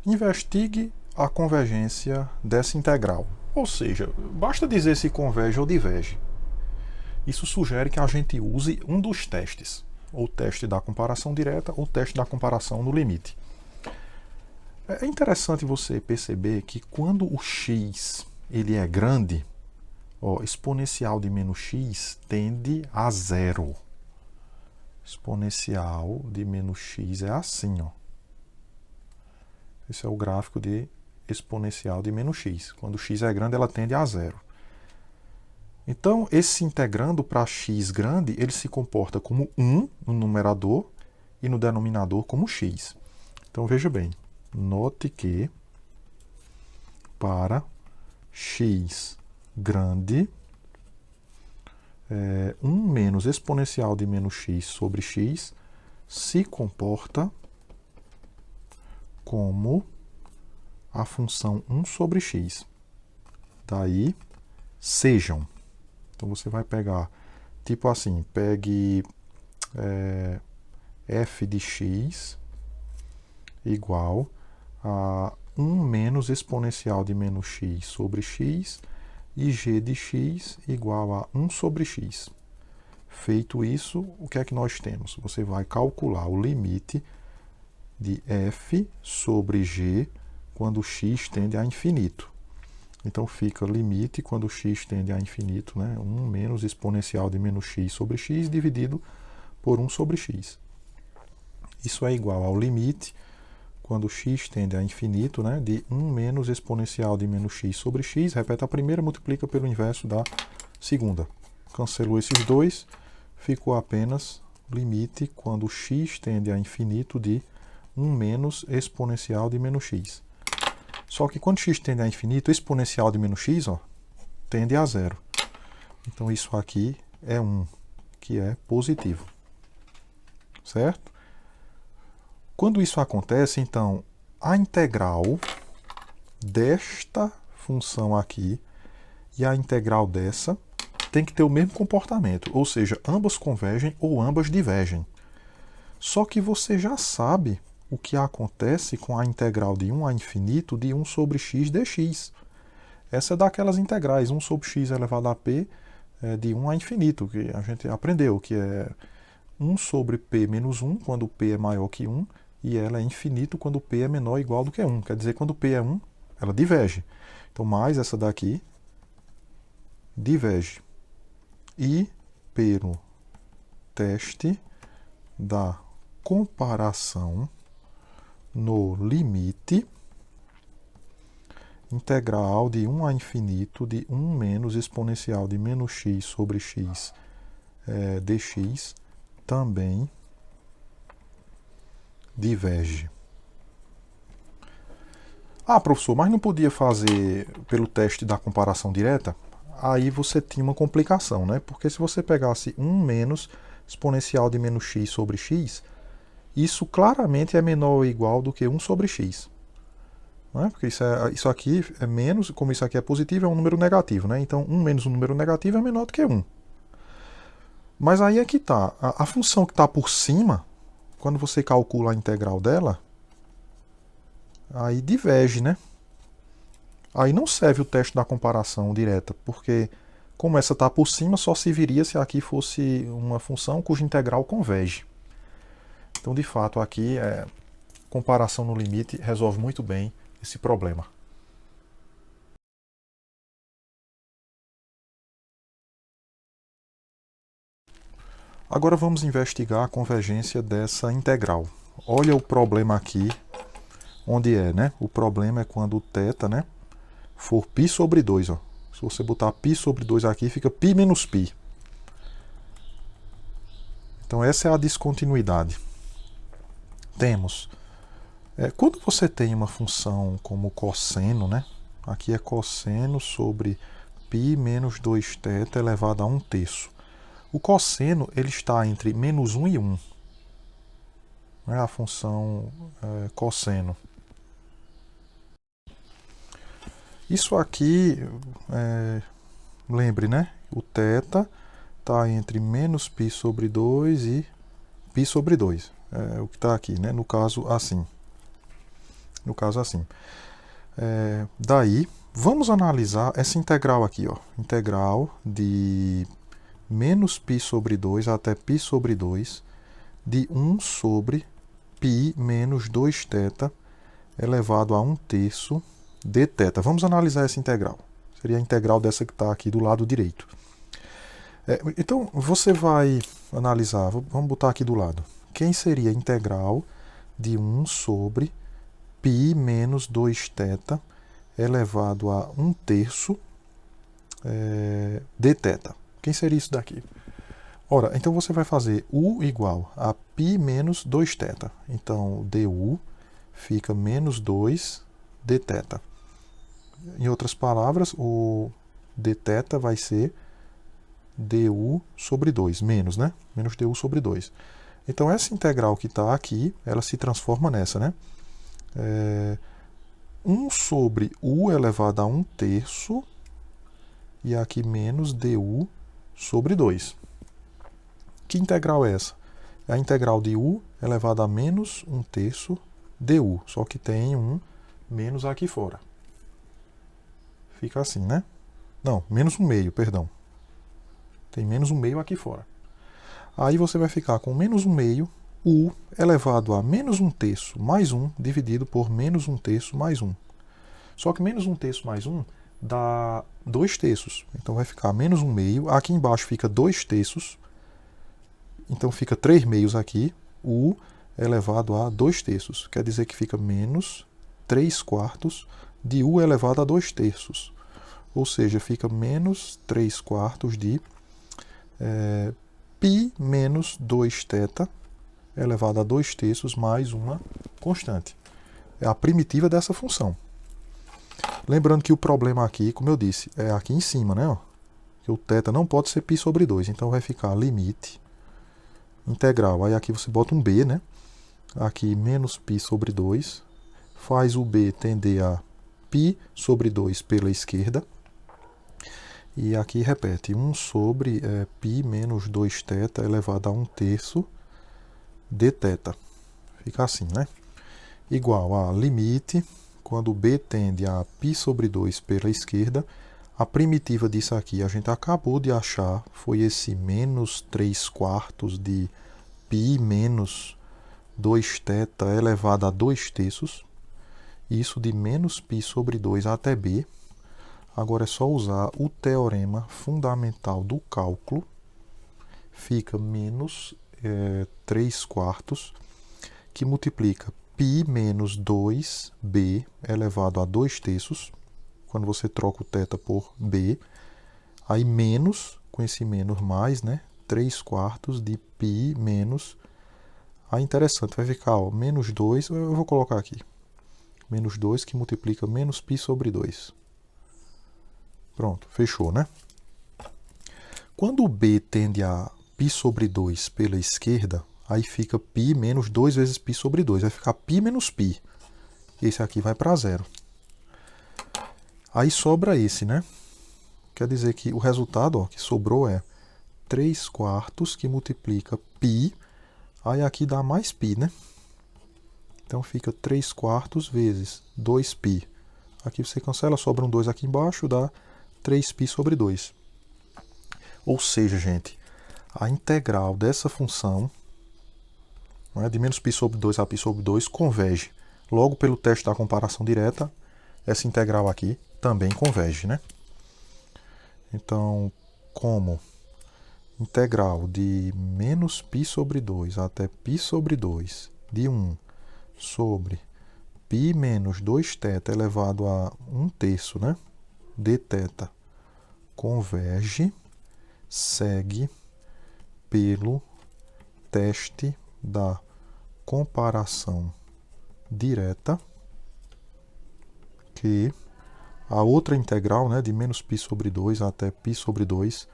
Investigue a convergência dessa integral. Ou seja, basta dizer se converge ou diverge. Isso sugere que a gente use um dos testes, ou o teste da comparação direta ou o teste da comparação no limite. É interessante você perceber que quando o x ele é grande, exponencial de menos x tende a zero. Exponencial de menos x é assim, ó. Esse é o gráfico de exponencial de menos x. Quando x é grande, ela tende a zero. Então, esse integrando para x grande, ele se comporta como 1 no numerador e no denominador como x. Então, veja bem, note que para x grande, 1 menos exponencial de menos x sobre x se comporta como a função 1 sobre x. Daí, sejam. Então, você vai pegar, tipo assim, pegue f de x igual a 1 menos exponencial de menos x sobre x e g de x igual a 1 sobre x. Feito isso, o que é que nós temos? Você vai calcular o limite de f sobre g quando x tende a infinito. Então, fica limite quando x tende a infinito, né? 1 menos exponencial de menos x sobre x dividido por 1 sobre x. Isso é igual ao limite quando x tende a infinito, né? De 1 menos exponencial de menos x sobre x. Repete a primeira, multiplica pelo inverso da segunda. Cancelou esses dois, ficou apenas limite quando x tende a infinito de 1 menos exponencial de menos x. Só que quando x tende a infinito, exponencial de menos x tende a zero. Então, isso aqui é 1, que é positivo. Certo? Quando isso acontece, então, a integral desta função aqui e a integral dessa tem que ter o mesmo comportamento. Ou seja, ambas convergem ou ambas divergem. Só que você já sabe o que acontece com a integral de 1 a infinito de 1 sobre x dx. Essa é daquelas integrais, 1 sobre x elevado a p de 1 a infinito, que a gente aprendeu, que é 1 sobre p menos 1, quando p é maior que 1, e ela é infinito quando p é menor ou igual do que 1. Quer dizer, quando p é 1, ela diverge. Então, mais essa daqui diverge. E pelo teste da comparação no limite, integral de 1 a infinito de 1 menos exponencial de menos x sobre x dx também diverge. Ah, professor, mas não podia fazer pelo teste da comparação direta? Aí você tinha uma complicação, né? Porque se você pegasse 1 menos exponencial de menos x sobre x, isso claramente é menor ou igual do que 1 sobre x. Não é? Porque isso aqui é menos, como isso aqui é positivo, é um número negativo, né? Então, 1 menos um número negativo é menor do que 1. Mas aí é que está. A função que está por cima, quando você calcula a integral dela, aí diverge, né? Aí não serve o teste da comparação direta, porque como essa está por cima, só se viria se aqui fosse uma função cuja integral converge. Então, de fato, aqui comparação no limite resolve muito bem esse problema. Agora vamos investigar a convergência dessa integral. Olha o problema aqui, onde né? O problema é quando o θ, né, for π sobre 2. Ó. Se você botar π sobre 2 aqui, fica π menos π. Então essa é a descontinuidade. Temos, quando você tem uma função como cosseno, né, aqui é cosseno sobre π menos 2θ elevado a 1/3. O cosseno ele está entre menos 1 e 1. É a função cosseno. Isso aqui, lembre, né? O θ está entre menos π sobre 2 e π sobre 2. É o que está aqui, né? No caso, assim. No caso assim. Daí, vamos analisar essa integral aqui, ó. Integral de menos π sobre 2 até π sobre 2 de 1 sobre π menos 2θ elevado a 1/3 dθ. Vamos analisar essa integral. Seria a integral dessa que está aqui do lado direito. Então, você vai analisar, vamos botar aqui do lado. Quem seria a integral de 1 sobre π menos 2θ elevado a 1/3 dθ? Quem seria isso daqui? Ora, então você vai fazer u igual a π menos 2θ. Então, du fica menos 2 dθ. Em outras palavras, o dθ vai ser du sobre 2, menos, né? Menos du sobre 2. Então, essa integral que está aqui, ela se transforma nessa, né? 1 sobre u elevado a 1/3 e aqui menos du sobre 2. Que integral é essa? É a integral de u elevado a menos 1/3 du, só que tem um menos aqui fora. Fica assim, né? Não, menos 1/2, perdão. Tem menos 1/2 aqui fora. Aí você vai ficar com menos 1/2 u elevado a menos 1/3 mais 1 dividido por menos 1/3 mais 1. Só que menos 1/3 mais 1 dá 2/3. Então vai ficar menos 1/2. Aqui embaixo fica 2/3. Então fica 3/2 aqui. U elevado a 2/3. Quer dizer que fica menos 3/4 de u elevado a 2/3. Ou seja, fica menos 3/4 de π menos 2θ elevado a 2/3 mais uma constante. É a primitiva dessa função. Lembrando que o problema aqui, como eu disse, é aqui em cima, né? Ó, que o θ não pode ser π sobre 2. Então vai ficar limite integral. Aí aqui você bota um b, né? Aqui menos π sobre 2. Faz o b tender a π sobre 2 pela esquerda. E aqui repete 1 sobre π menos 2θ elevado a 1/3 dθ. Fica assim, né? Igual a limite, quando b tende a π sobre 2 pela esquerda, a primitiva disso aqui a gente acabou de achar, foi esse menos 3/4 de π menos 2θ elevado a 2/3. Isso de menos π sobre 2 até b. Agora é só usar o teorema fundamental do cálculo. Fica menos 3/4, que multiplica π menos 2b elevado a 2/3, quando você troca o θ por b. Aí menos, com esse menos mais, né? 3/4 de π menos... Aí interessante, vai ficar ó, menos 2, eu vou colocar aqui. Menos 2 que multiplica menos π sobre 2. Pronto, fechou, né? Quando o b tende a π sobre 2 pela esquerda, aí fica π menos 2 vezes π sobre 2. Vai ficar π menos π. Esse aqui vai para zero. Aí sobra esse, né? Quer dizer que o resultado ó, que sobrou é 3/4 que multiplica π. Aí aqui dá mais π, né? Então fica 3/4 vezes 2π. Aqui você cancela, sobra um 2 aqui embaixo, dá 3π sobre 2. Ou seja, gente, a integral dessa função, né, de menos π sobre 2 a π sobre 2 converge. Logo, pelo teste da comparação direta, essa integral aqui também converge, né? Então, como integral de menos π sobre 2 até π sobre 2 de 1 sobre π menos 2θ elevado a 1/3, né? dθ converge, segue pelo teste da comparação direta, que a outra integral, né, de menos π sobre 2 até π sobre 2,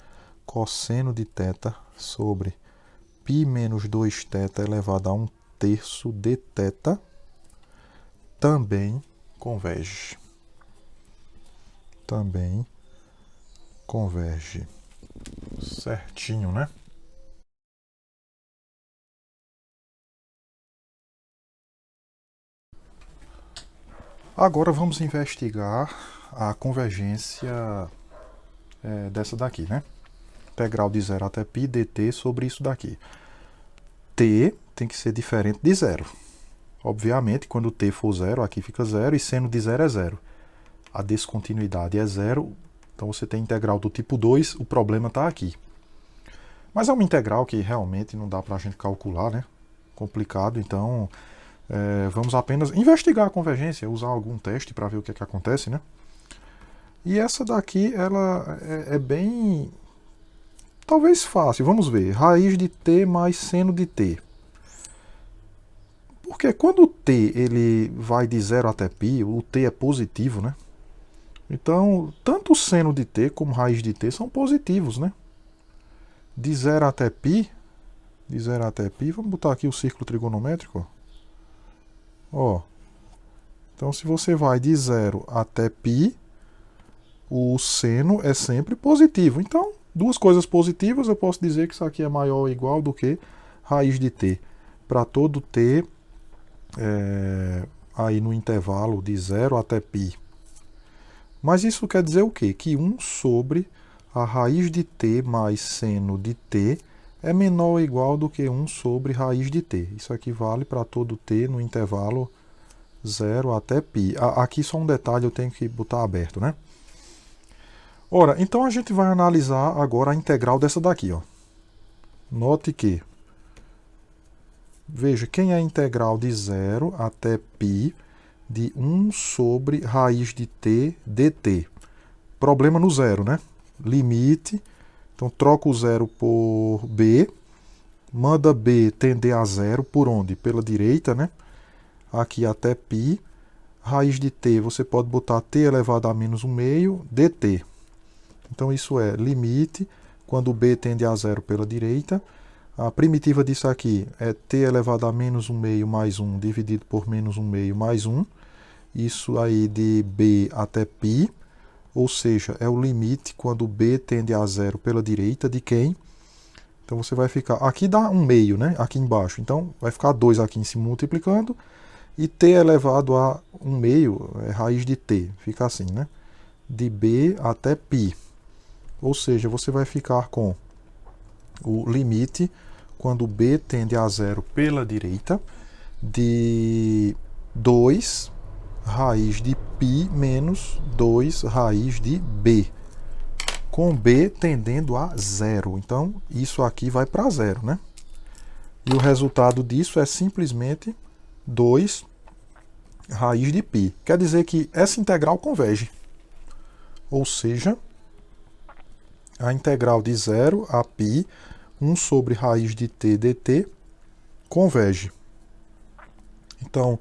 cosseno de θ sobre π menos 2θ elevado a 1/3 dθ, também converge. Também converge. Certinho, né? Agora vamos investigar a convergência dessa daqui, né? Integral de 0 até π dt sobre isso daqui. T tem que ser diferente de zero. Obviamente, quando t for zero, aqui fica zero, e seno de zero é zero. A descontinuidade é zero, então você tem integral do tipo 2, o problema está aqui. Mas é uma integral que realmente não dá para a gente calcular, né? Complicado, então vamos apenas investigar a convergência, usar algum teste para ver o que é que acontece, né? E essa daqui, ela é bem, talvez fácil. Vamos ver, raiz de t mais seno de t. Porque quando o t ele vai de 0 até π, o t é positivo, né? Então, tanto o seno de t como raiz de t são positivos, né? De 0 até π, vamos botar aqui o círculo trigonométrico, ó. Então, se você vai de 0 até π, o seno é sempre positivo. Então, duas coisas positivas, eu posso dizer que isso aqui é maior ou igual do que raiz de t. Para todo t, aí no intervalo de 0 até π. Mas isso quer dizer o quê? Que 1 sobre a raiz de t mais seno de t é menor ou igual do que 1 sobre raiz de t. Isso aqui vale para todo t no intervalo 0 até π. Aqui só um detalhe, eu tenho que botar aberto, né? Ora, então a gente vai analisar agora a integral dessa daqui, ó. Note que, veja, quem é a integral de 0 até π de 1 sobre raiz de t dt? Problema no zero, né? Limite, então troca o zero por b, manda b tender a zero, por onde? Pela direita, né? Aqui até π, raiz de t, você pode botar t elevado a menos 1/2 dt. Então isso é limite, quando b tende a zero pela direita. A primitiva disso aqui é t elevado a menos 1/2 mais 1 dividido por menos 1/2 mais 1. Isso aí de b até π, ou seja, é o limite quando b tende a zero pela direita de quem? Então você vai ficar, aqui dá 1/2, né? Aqui embaixo, então vai ficar 2 aqui se multiplicando, e t elevado a 1/2 é raiz de t, fica assim, né? De b até π. Ou seja, você vai ficar com o limite quando b tende a zero pela direita de 2 raiz de π menos 2 raiz de b, com b tendendo a zero. Então, isso aqui vai para zero, né? E o resultado disso é simplesmente 2 raiz de π. Quer dizer que essa integral converge. Ou seja, a integral de 0 a π, 1 sobre raiz de t dt, converge. Então,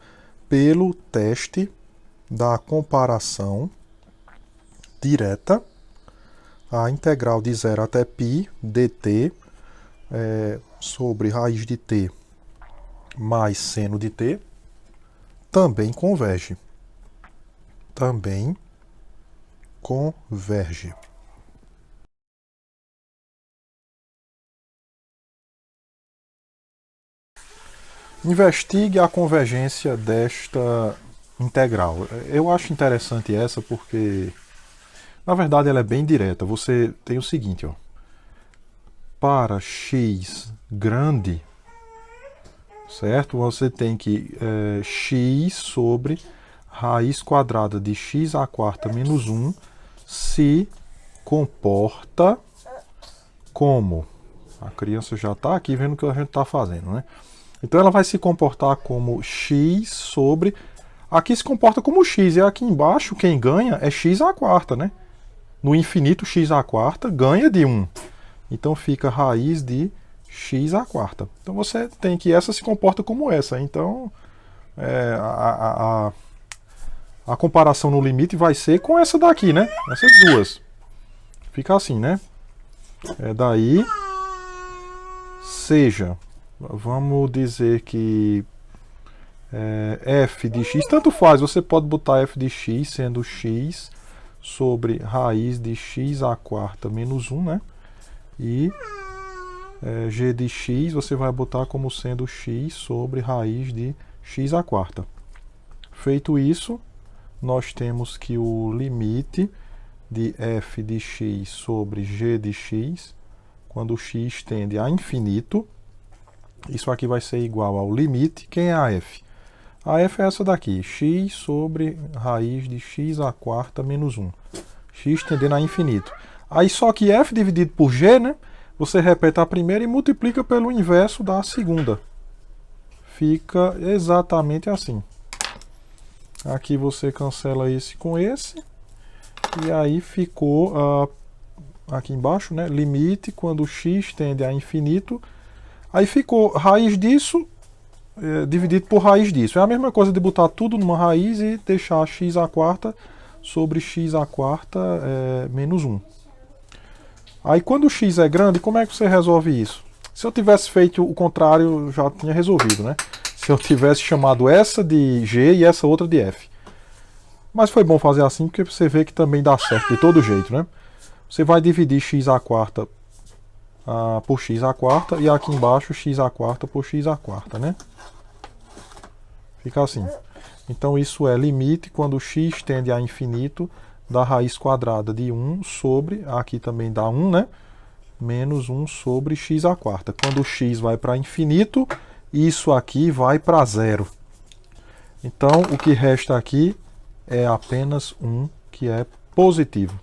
pelo teste da comparação direta, a integral de 0 até π dt sobre raiz de t mais seno de t também converge. Também converge. Investigue a convergência desta integral. Eu acho interessante essa porque, na verdade, ela é bem direta. Você tem o seguinte, ó. Para x grande, certo? Você tem que x sobre raiz quadrada de x à quarta menos 1 se comporta como? A criança já está aqui vendo o que a gente está fazendo, né? Então ela vai se comportar como x sobre... Aqui se comporta como x, e aqui embaixo quem ganha é x à quarta, né? No infinito, x à quarta ganha de 1. Então fica raiz de x à quarta. Então você tem que essa se comporta como essa. Então a comparação no limite vai ser com essa daqui, né? Essas duas. Fica assim, né? Daí, seja... Vamos dizer que f de x, tanto faz, você pode botar f de x sendo x sobre raiz de x à quarta menos 1, né? E g de x você vai botar como sendo x sobre raiz de x à quarta. Feito isso, nós temos que o limite de f de x sobre g de x, quando x tende a infinito, isso aqui vai ser igual ao limite. Quem é a f? A f é essa daqui, x sobre raiz de x à quarta menos 1. X tendendo a infinito. Aí só que f dividido por g, né? Você repete a primeira e multiplica pelo inverso da segunda. Fica exatamente assim. Aqui você cancela esse com esse. E aí ficou aqui embaixo, né? Limite quando x tende a infinito. Aí ficou raiz disso dividido por raiz disso. É a mesma coisa de botar tudo numa raiz e deixar x à quarta sobre x à quarta menos 1. Aí quando o x é grande, como é que você resolve isso? Se eu tivesse feito o contrário, já tinha resolvido, né? Se eu tivesse chamado essa de g e essa outra de f. Mas foi bom fazer assim, porque você vê que também dá certo de todo jeito, né? Você vai dividir x à quarta por x à quarta e aqui embaixo x à quarta por x à quarta, né? Fica assim. Então isso é limite quando x tende a infinito da raiz quadrada de 1 sobre, aqui também dá 1, né? Menos 1 sobre x à quarta. Quando o x vai para infinito, isso aqui vai para zero. Então o que resta aqui é apenas 1, que é positivo.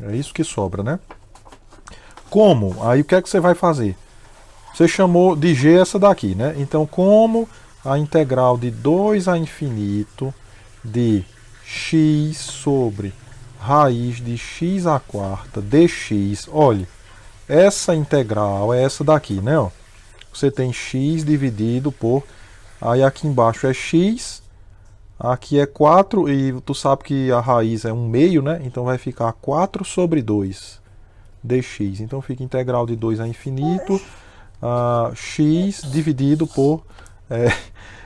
É isso que sobra, né? Como? Aí o que é que você vai fazer? Você chamou de g essa daqui, né? Então como a integral de 2 a infinito de x sobre raiz de x à quarta dx. Olha, essa integral é essa daqui, né? Ó. Você tem x dividido por... Aí aqui embaixo é x, aqui é 4, e tu sabe que a raiz é 1 meio, né? Então vai ficar 4 sobre 2 dx. Então fica integral de 2 a infinito, x dividido por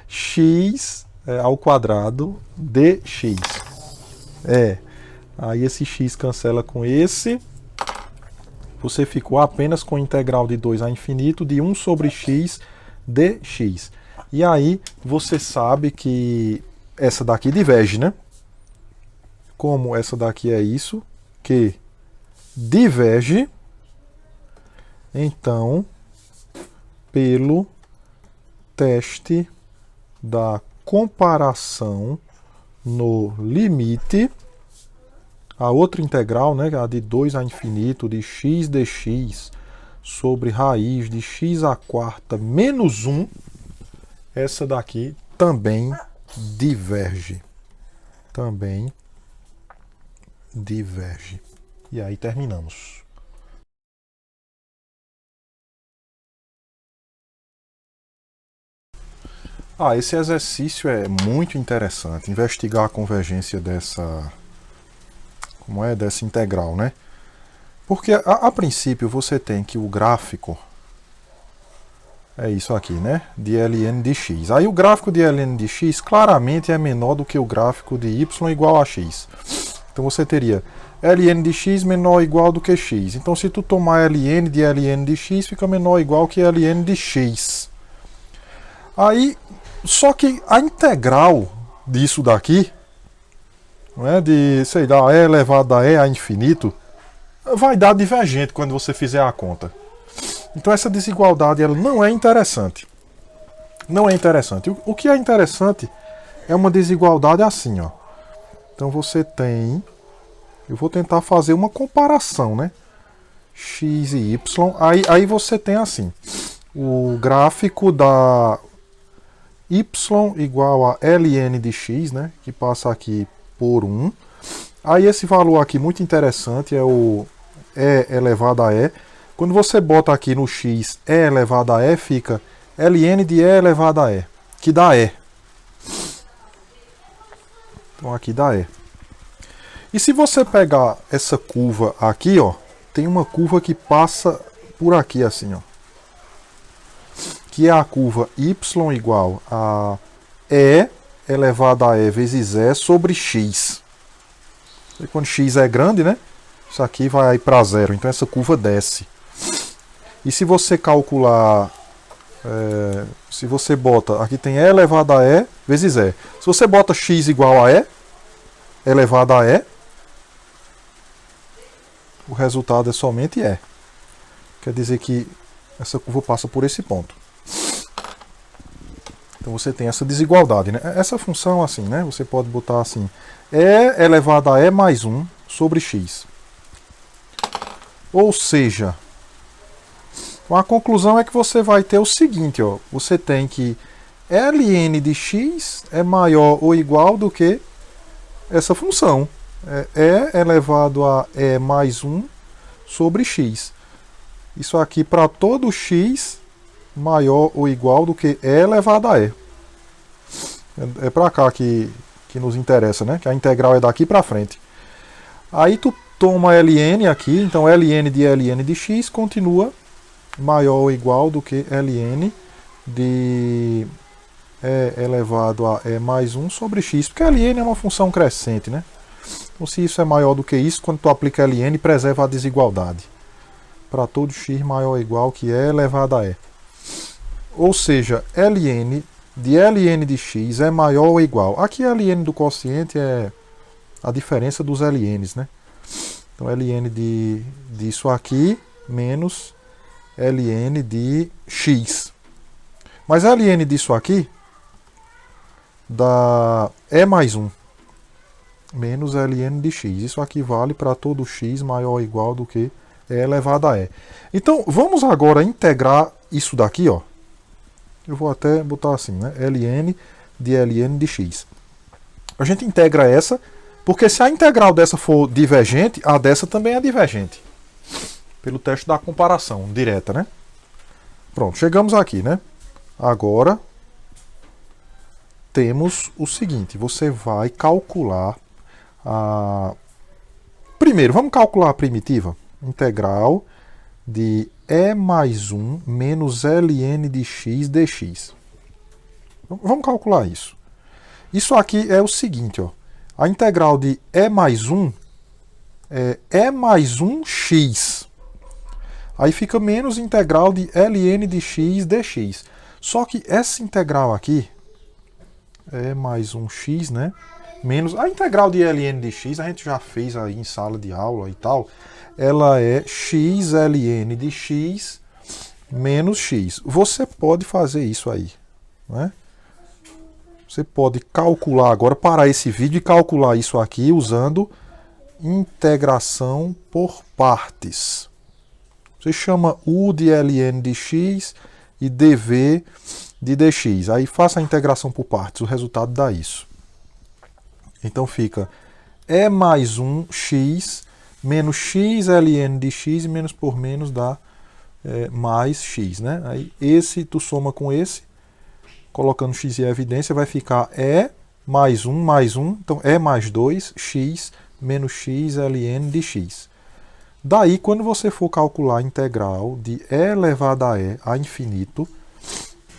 x ao quadrado dx. Aí esse x cancela com esse. Você ficou apenas com integral de 2 a infinito de 1 sobre x dx. E aí você sabe que essa daqui diverge, né? Como essa daqui é isso, que diverge, então, pelo teste da comparação no limite, a outra integral, né, a de 2 a infinito de x dx sobre raiz de x à quarta menos 1, essa daqui também diverge. Também diverge. E aí terminamos. Esse exercício é muito interessante. Investigar a convergência dessa integral, né? Porque a princípio você tem que o gráfico é isso aqui, né? De ln de x. Aí o gráfico de ln de x claramente é menor do que o gráfico de y igual a x. Então você teria ln de x menor ou igual do que x. Então se tu tomar ln de x, fica menor ou igual que ln de x. Aí, só que a integral disso daqui, não é, de, sei lá, e elevado a e a infinito, vai dar divergente quando você fizer a conta. Então essa desigualdade ela não é interessante. Não é interessante. O que é interessante é uma desigualdade assim, ó. Então você tem... Eu vou tentar fazer uma comparação, né? X e Y. Aí você tem assim. O gráfico da y igual a ln de x, né? Que passa aqui por 1. Aí esse valor aqui muito interessante é o e elevado a e. Quando você bota aqui no x e elevado a e, fica ln de e elevado a e, que dá e. Então aqui dá e. E se você pegar essa curva aqui, ó, tem uma curva que passa por aqui assim, ó. Que é a curva y igual a e elevado a e vezes e sobre x. E quando x é grande, né? Isso aqui vai para zero, então essa curva desce. E se você calcular, se você bota, aqui tem e elevado a e vezes e. Se você bota x igual a e, elevado a E, o resultado é somente E. Quer dizer que essa curva passa por esse ponto. Então você tem essa desigualdade, né? Essa função assim, né? Você pode botar assim, E elevado a E mais 1 sobre X. Ou seja, a conclusão é que você vai ter o seguinte, ó, você tem que ln de x é maior ou igual do que essa função. E elevado a E mais 1 sobre x. Isso aqui para todo x maior ou igual do que E elevado a E. É para cá que nos interessa, né? Que a integral é daqui para frente. Aí tu toma ln aqui, então ln de x continua maior ou igual do que ln de E elevado a E mais 1 sobre x, porque ln é uma função crescente, né? Então se isso é maior do que isso, quando tu aplica ln, preserva a desigualdade. Para todo x maior ou igual que E elevado a E. Ou seja, ln de x é maior ou igual. Aqui a ln do quociente é a diferença dos ln's, né? Então ln disso aqui menos ln de x. Mas ln disso aqui dá E mais 1 menos ln de x. Isso aqui vale para todo x maior ou igual do que E elevado a E. Então vamos agora integrar isso daqui, ó. Eu vou até botar assim, né? ln de x. A gente integra essa, porque se a integral dessa for divergente, a dessa também é divergente. Pelo teste da comparação direta, né? Pronto, chegamos aqui, né? Agora temos o seguinte, você vai calcular a... Primeiro, vamos calcular a primitiva. Integral de E mais 1 menos ln de x dx. Vamos calcular isso. Isso aqui é o seguinte, ó. A integral de E mais 1 é E mais 1x. Aí fica menos integral de ln de x dx. Só que essa integral aqui, E mais 1x, né? Menos a integral de ln de x, a gente já fez aí em sala de aula e tal. Ela é x ln de x menos x. Você pode fazer isso aí, né? Você pode calcular agora, parar esse vídeo e calcular isso aqui usando integração por partes. Você chama U de ln de x e dv de dx. Aí faça a integração por partes, o resultado dá isso. Então fica E mais 1x menos x ln de x e menos por menos dá mais x, né? Aí esse tu soma com esse, colocando x em evidência, vai ficar E mais 1, então E mais 2x menos x ln de x. Daí, quando você for calcular a integral de E elevado a E a infinito,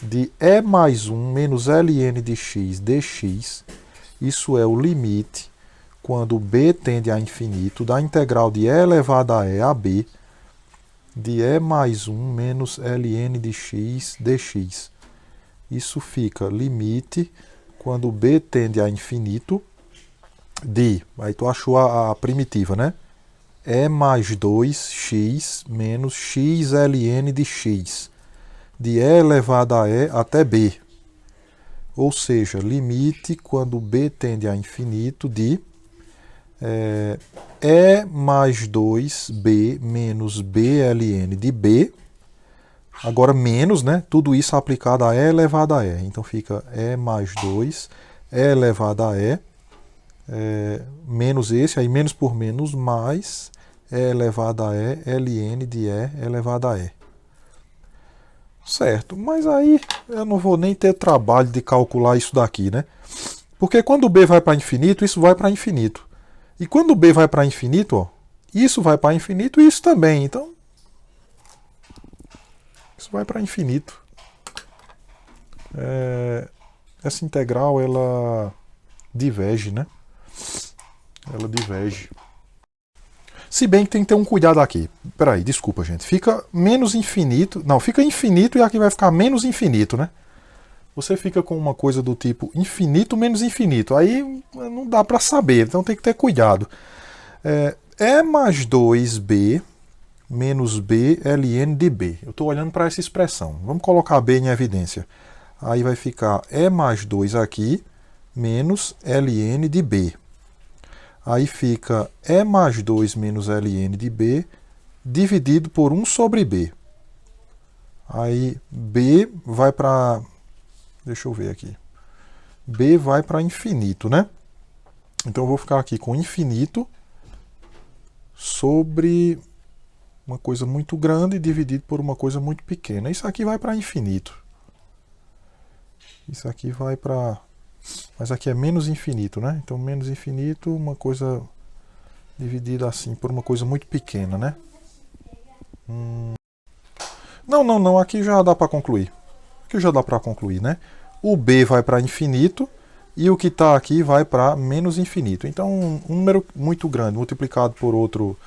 de E mais 1 menos ln de x dx, isso é o limite, quando b tende a infinito, da integral de E elevado a E a b, de E mais 1 menos ln de x dx. Isso fica limite, quando b tende a infinito, de, aí tu achou a primitiva, né? E mais 2x menos x ln de x, de E elevado a E até b. Ou seja, limite quando b tende a infinito de E mais 2b menos b ln de b. Agora menos, né? Tudo isso aplicado a E elevado a E. Então fica E mais 2, E elevado a E, menos esse, aí menos por menos, mais E elevado a E, ln de E elevado a E. Certo, mas aí eu não vou nem ter trabalho de calcular isso daqui, né? Porque quando b vai para infinito, isso vai para infinito. E quando b vai para infinito, ó, isso vai para infinito e isso também. Então, isso vai para infinito. Essa integral, ela diverge, né? Ela diverge. Se bem que tem que ter um cuidado aqui. Peraí, desculpa, gente. Fica menos infinito. Não, fica infinito e aqui vai ficar menos infinito, né? você fica com uma coisa do tipo infinito menos infinito. Aí não dá para saber, então tem que ter cuidado. E mais 2b menos b ln de b. Eu estou olhando para essa expressão. Vamos colocar b em evidência. Aí vai ficar E mais 2 aqui, menos ln de b. Aí fica E mais 2 menos ln de b, dividido por 1 sobre b. Aí b vai para... Deixa eu ver aqui. B vai para infinito, né? Então eu vou ficar aqui com infinito sobre uma coisa muito grande dividido por uma coisa muito pequena. Isso aqui vai para infinito. Isso aqui vai para... Mas aqui é menos infinito, né? Então menos infinito, uma coisa dividida assim por uma coisa muito pequena, né? Não. Aqui já dá para concluir. Aqui já dá para concluir, né? O b vai para infinito e o que está aqui vai para menos infinito. Então, um número muito grande multiplicado por outro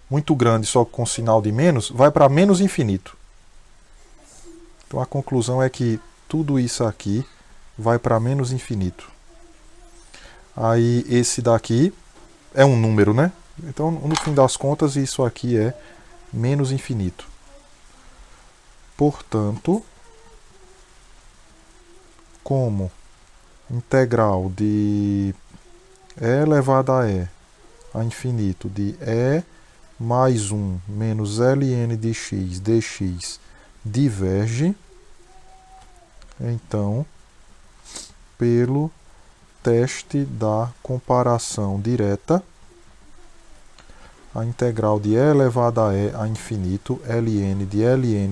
muito grande, só com sinal de menos, vai para menos infinito. Então, a conclusão é que tudo isso aqui vai para menos infinito. Aí, esse daqui é um número, né? Então, no fim das contas, isso aqui é menos infinito. Portanto, como integral de e elevado a e a infinito de e mais 1 menos ln de x dx diverge, então, pelo teste da comparação direta, a integral de e elevado a e a infinito ln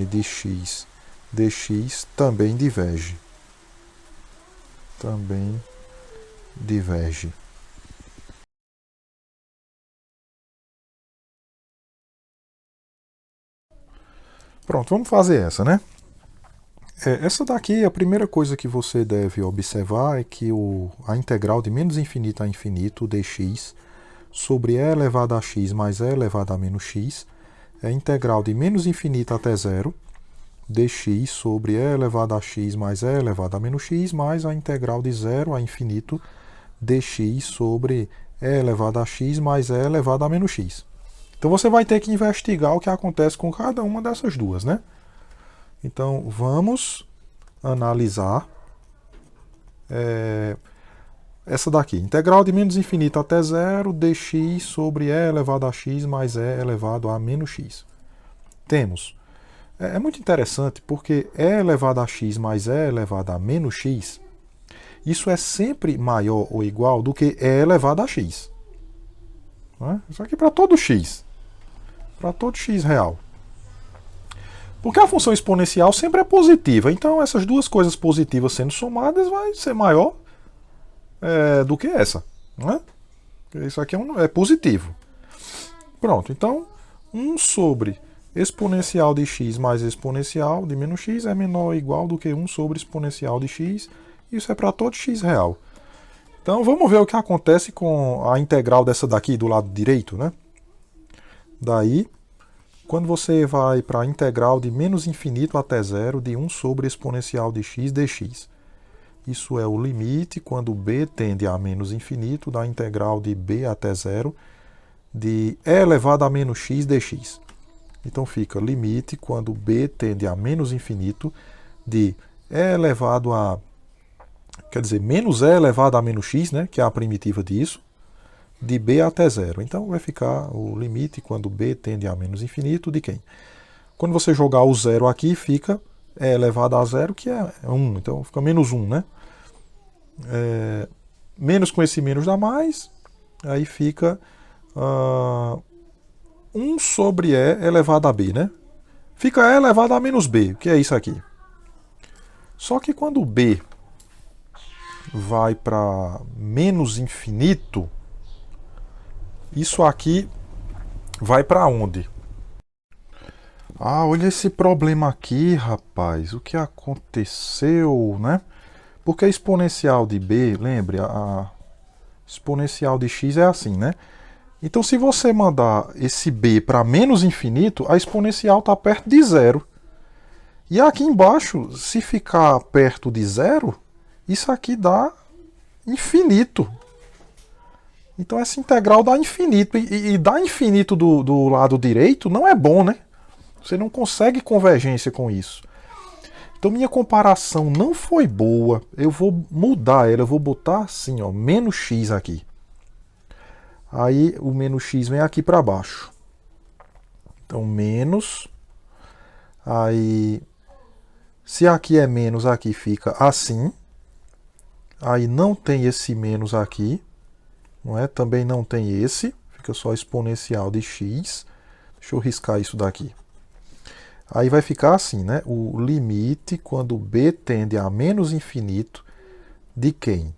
de x dx também diverge. Pronto, vamos fazer essa, né? Essa daqui, a primeira coisa que você deve observar é que a integral de menos infinito a infinito dx sobre e elevado a x mais e elevado a menos x é a integral de menos infinito até zero dx sobre e elevado a x mais e elevado a menos x mais a integral de zero a infinito dx sobre e elevado a x mais e elevado a menos x. Então você vai ter que investigar o que acontece com cada uma dessas duas, né? Então vamos analisar essa daqui. Integral de menos infinito até zero dx sobre e elevado a x mais e elevado a menos x. Temos... É muito interessante porque e elevado a x mais e elevado a menos x, isso é sempre maior ou igual do que e elevado a x. Isso aqui para todo x. Para todo x real. Porque a função exponencial sempre é positiva. Então essas duas coisas positivas sendo somadas vai ser maior do que essa. Isso aqui é positivo. Pronto, então 1 sobre exponencial de x mais exponencial de menos x é menor ou igual do que 1 sobre exponencial de x. Isso é para todo x real. Então vamos ver o que acontece com a integral dessa daqui do lado direito, né? Daí, quando você vai para a integral de menos infinito até zero de 1 sobre exponencial de x dx. Isso é o limite quando b tende a menos infinito da integral de b até zero de e elevado a menos x dx. Então fica limite quando b tende a menos infinito de e elevado a... Quer dizer, menos e elevado a menos x, né, que é a primitiva disso, de b até zero. Então vai ficar o limite quando b tende a menos infinito de quem? Quando você jogar o zero aqui, fica e elevado a zero, que é 1. Então fica menos 1, né? Menos com esse menos dá mais, aí fica 1 sobre e elevado a b, né? Fica e elevado a menos b, que é isso aqui. Só que quando o b vai para menos infinito, isso aqui vai para onde? Olha esse problema aqui, rapaz. O que aconteceu, né? Porque a exponencial de b, lembre, a exponencial de x é assim, né? Então, se você mandar esse b para menos infinito, a exponencial está perto de zero. E aqui embaixo, se ficar perto de zero, isso aqui dá infinito. Então essa integral dá infinito. E dar infinito do lado direito não é bom, né? Você não consegue convergência com isso. Então minha comparação não foi boa. Eu vou mudar ela. Eu vou botar assim, ó, menos x aqui. Aí o menos x vem aqui para baixo. Então menos. Aí se aqui é menos, aqui fica assim. Aí não tem esse menos aqui. Não é? Também não tem esse. Fica só exponencial de x. Deixa eu riscar isso daqui. Aí vai ficar assim, né? O limite quando b tende a menos infinito de quem?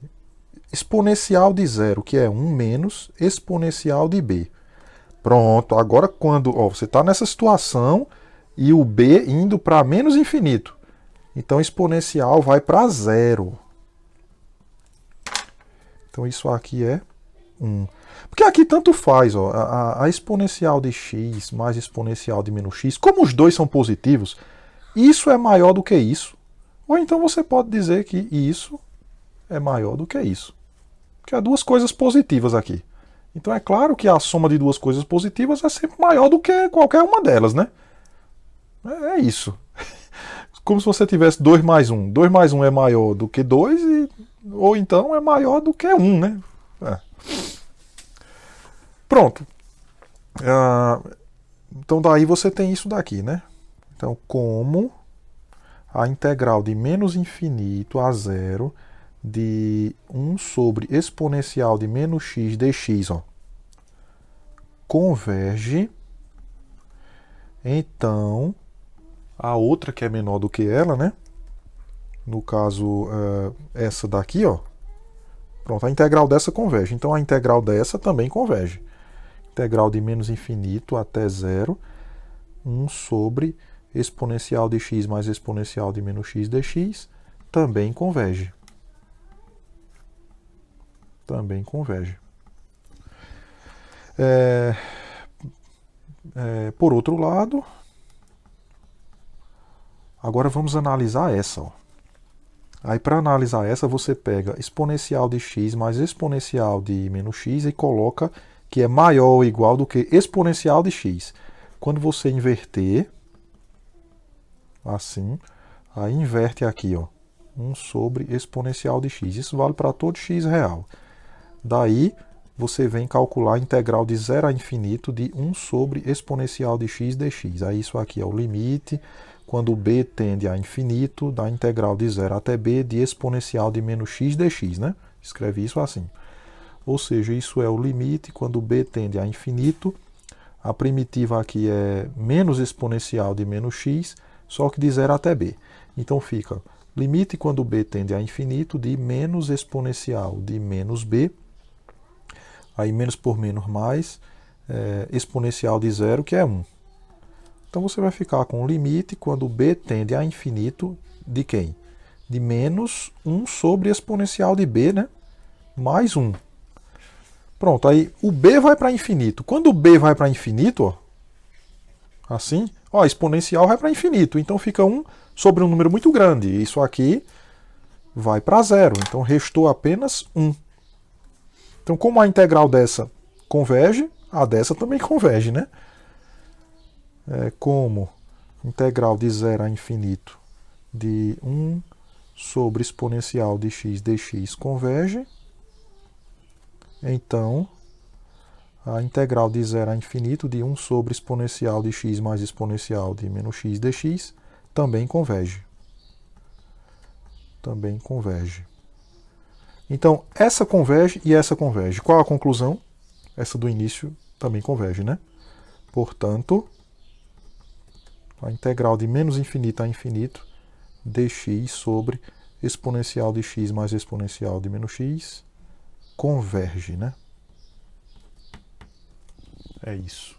Exponencial de zero, que é 1 menos exponencial de b. Pronto, agora quando você está nessa situação e o b indo para menos infinito. Então exponencial vai para zero. Então isso aqui é 1. Porque aqui tanto faz, ó, a exponencial de x mais exponencial de menos x, como os dois são positivos, isso é maior do que isso. Ou então você pode dizer que isso é maior do que isso. Porque há duas coisas positivas aqui. Então é claro que a soma de duas coisas positivas é sempre maior do que qualquer uma delas, né? É isso. Como se você tivesse 2 mais 1. 2 mais 1 é maior do que 2, ou então é maior do que 1, né? Pronto. Então daí você tem isso daqui, né? Então como a integral de menos infinito a zero de 1 sobre exponencial de menos x dx, ó, converge, então a outra que é menor do que ela, né? No caso, essa daqui, ó. Pronto, a integral dessa converge. Então a integral dessa também converge. Integral de menos infinito até zero, 1 sobre exponencial de x mais exponencial de menos x dx, também converge. Também converge. Por outro lado, agora vamos analisar essa, ó. Aí para analisar essa, você pega exponencial de x mais exponencial de menos x e coloca que é maior ou igual do que exponencial de x. Quando você inverter, assim, aí inverte aqui, ó, 1 sobre exponencial de x. Isso vale para todo x real. Daí, você vem calcular a integral de 0 a infinito de 1 sobre exponencial de x dx. Aí isso aqui é o limite, quando b tende a infinito, da integral de 0 até b de exponencial de menos x dx, né? Escreve isso assim. Ou seja, isso é o limite quando b tende a infinito. A primitiva aqui é menos exponencial de menos x, só que de 0 até b. Então fica limite quando b tende a infinito de menos exponencial de menos b, aí menos por menos mais, exponencial de 0, que é 1. Então você vai ficar com o limite quando b tende a infinito de quem? De menos 1 sobre exponencial de b, né? Mais 1. Pronto, aí o b vai para infinito. Quando o b vai para infinito, ó, assim, ó, a exponencial vai para infinito. Então fica 1 sobre um número muito grande. Isso aqui vai para 0. Então restou apenas 1. Então como a integral dessa converge, a dessa também converge, né? Como integral de 0 a infinito de 1 sobre exponencial de x dx converge, então a integral de 0 a infinito de 1 sobre exponencial de x mais exponencial de menos x dx também converge. Também converge. Então, essa converge e essa converge. Qual a conclusão? Essa do início também converge, né? Portanto, a integral de menos infinito a infinito dx sobre exponencial de x mais exponencial de menos x converge, né? É isso.